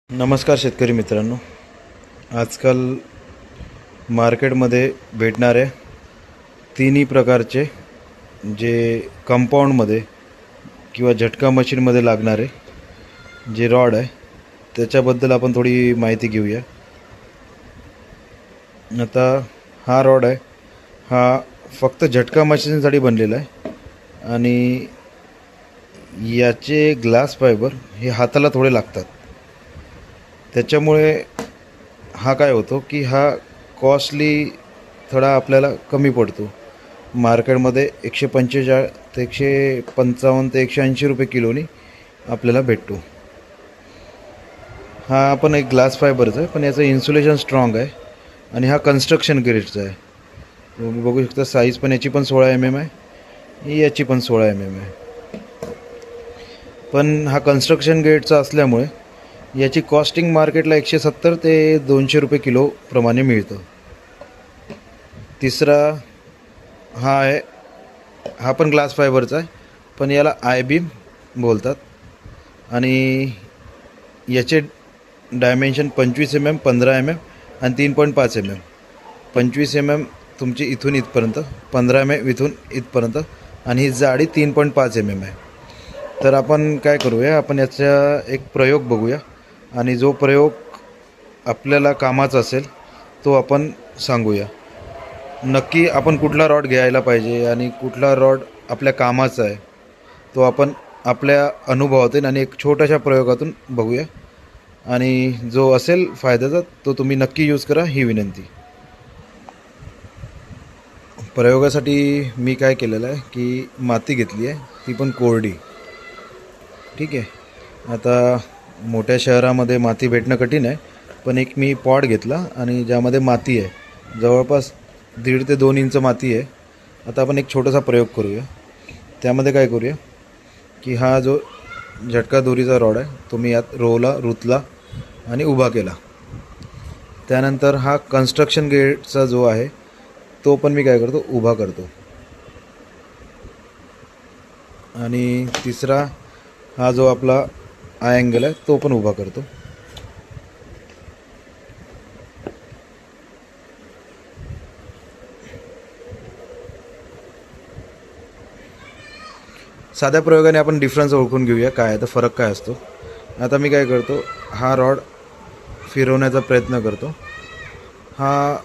नमस्कार शेतकरी मित्रांनो. आजकाल मार्केटमध्ये भेटणारे तिन्ही प्रकारचे जे कंपाऊंडमध्ये किंवा झटका मशीनमध्ये लागणारे जे रॉड आहे त्याच्याबद्दल आपण थोडी माहिती घेऊया. आता हा रॉड आहे, हा फक्त झटका मशीनसाठी बनलेला आहे आणि याचे ग्लास फायबर हे हाताला थोडे लागतात. त्याच्यामुळे हा काय होतो की हा कॉस्टली थोडा आपल्याला कमी पडतो. मार्केटमध्ये 145 ते 155 ते 180 रुपये किलोनी आपल्याला भेटतो. हा पण एक ग्लास फायबरचा आहे, पण याचं इन्सुलेशन स्ट्रॉंग आहे आणि हा कन्स्ट्रक्शन ग्रेडचा आहे. तुम्ही बघू शकता साईज पण याची पण 16 mm आहे, याची पण 16 mm आहे. पण हा कन्स्ट्रक्शन ग्रेडचा असल्यामुळे याची कॉस्टिंग मार्केटला 170 ते 200 रुपये किलो प्रमाणे मिळतं. तिसरा हा आहे, हा पण ग्लास फायबरचा आहे, पण याला आय बीम बोलतात आणि याचे डायमेन्शन 25 mm, 15 mm आणि 3.5 mm. 25 mm तुमची इथून इथपर्यंत, 15 mm इथून इथपर्यंत आणि ही जाडी 3.5 mm आहे. तर आपण काय करूया, आपण याचा एक प्रयोग बघूया आणि जो प्रयोग आपल्याला कामाचा असेल तो आपण सांगूया. नक्की आपण कुठला रॉड घ्यायला पाहिजे आणि कुठला रॉड आपल्या कामाचा आहे तो आपण आपल्या अनुभवातून आणि एक छोट्याशा प्रयोगातून बघूया आणि जो असेल फायद्याचा तो तुम्ही नक्की यूज करा, ही विनंती. प्रयोगासाठी मी काय केलेलं आहे की माती घेतली आहे, ती पण कोरडी. ठीक आहे. आता मोठ्या शहरामध्ये माती भेटणं कठीण आहे, पण एक मी पॉट घेतला आणि ज्यामध्ये माती आहे, जवळपास 1.5 ते 2 इंच माती आहे. आता आपण एक छोटासा प्रयोग करूया. त्यामध्ये काय करूया की हा जो झटका दोरीचा रॉड आहे तो मी यात रोवला, रुतला आणि उभा केला. त्यानंतर हा कन्स्ट्रक्शन ग्रेडचा जो आहे तो पण मी काय करतो, उभा करतो. आणि तिसरा हा जो आपला आय अँगल आहे तो पण उभा करतो. साध्या प्रयोगाने आपण डिफरन्स ओळखून घेऊया, काय आहे तर फरक काय असतो. आता मी काय करतो, हा रॉड फिरवण्याचा प्रयत्न करतो. हा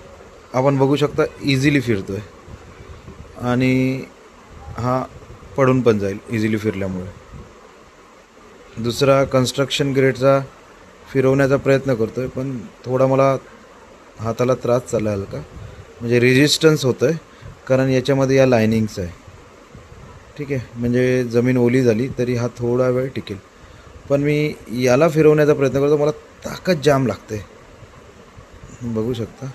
आपण बघू शकता इझिली फिरतो आहे आणि हा पडून पण जाईल इझिली फिरल्यामुळे. दुसरा कन्स्ट्रक्शन ग्रेडचा फिरवण्याचा प्रयत्न करतो आहे, पण थोडा मला हाताला त्रास चालला आहे हलका, म्हणजे रेजिस्टन्स होतं आहे कारण याच्यामध्ये या लायनिंग्स आहे. ठीक आहे, म्हणजे जमीन ओली झाली तरी हा थोडा वेळ टिकेल. पण मी याला फिरवण्याचा प्रयत्न करतो, मला ताकद जाम लागते, बघू शकता.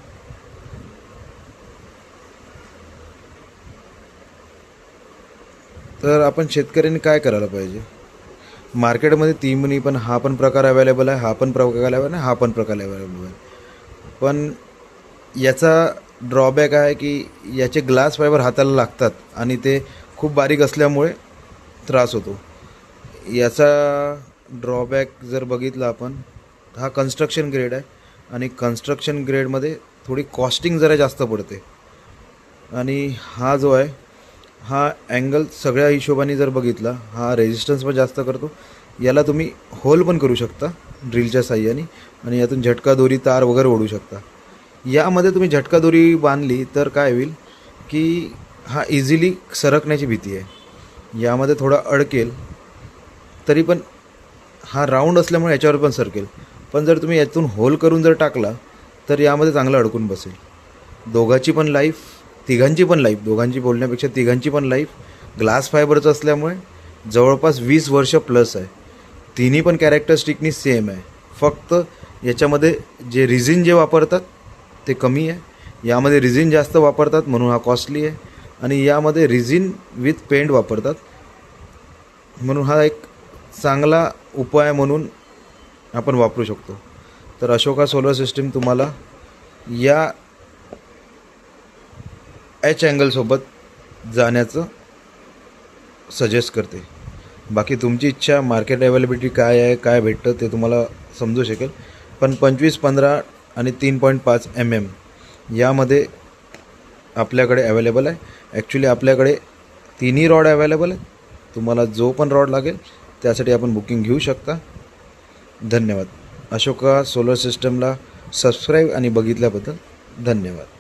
तर आपण शेतकऱ्यांनी काय करायला पाहिजे, मार्केटमध्ये तिन्ही पण हा पण प्रकार अवेलेबल आहे, हा पण प्रकार अवेलेबल आहे, हा पण प्रकार अवेलेबल आहे. पण याचा ड्रॉबॅक आहे की याचे ग्लास फायबर हाताला लागतात आणि ते खूप बारीक असल्यामुळे त्रास होतो. याचा ड्रॉबॅक जर बघितला आपण, हा कन्स्ट्रक्शन ग्रेड आहे आणि कन्स्ट्रक्शन ग्रेडमध्ये थोडी कॉस्टिंग जरा जास्त पडते. आणि हा जो आहे हा अँगल सगळ्या हिशोबाने जर बघितला, हा रेजिस्टन्स पण जास्त करतो. याला तुम्ही होल पण करू शकता ड्रिलच्या साह्याने आणि यातून झटका दोरी, तार वगैरे ओढू शकता. यामध्ये तुम्ही झटका दोरी बांधली तर काय होईल की हा इझिली सरकण्याची भीती आहे. यामध्ये थोडा अडकेल तरी पण हा राऊंड असल्यामुळे याच्यावर पण सरकेल. पण जर तुम्ही यातून होल करून जर टाकला तर यामध्ये चांगलं अडकून बसेल. दोघांची पण लाईफ, तिघांची पण लाईफ, दोघांची बोलण्यापेक्षा तिघांची पण लाईफ ग्लास फायबरचं असल्यामुळे जवळपास 20 वर्ष प्लस आहे. तिन्ही पण कॅरेक्टरिस्टिकनी सेम आहे. फक्त याच्यामध्ये जे रिझिन जे वापरतात ते कमी आहे, यामध्ये रिझिन जास्त वापरतात म्हणून हा कॉस्टली आहे आणि यामध्ये रिझिन विथ पेंट वापरतात म्हणून हा एक चांगला उपाय म्हणून आपण वापरू शकतो. तर अशोका सोलर सिस्टीम तुम्हाला या एच अँगलसोबत जाण्याचं सजेस्ट करते. बाकी तुमची इच्छा, मार्केट अवेलेबिलिटी काय आहे, काय भेटतं ते तुम्हाला समजू शकेल. पण 25, 15 आणि 3.5 mm यामध्ये आपल्याकडे अवेलेबल आहे. ॲक्च्युली आपल्याकडे तिन्ही रॉड अवेलेबल आहेत. तुम्हाला जो पण रॉड लागेल त्यासाठी आपण बुकिंग घेऊ शकता. धन्यवाद. अशोका सोलर सिस्टमला सबस्क्राईब आणि बघितल्याबद्दल धन्यवाद.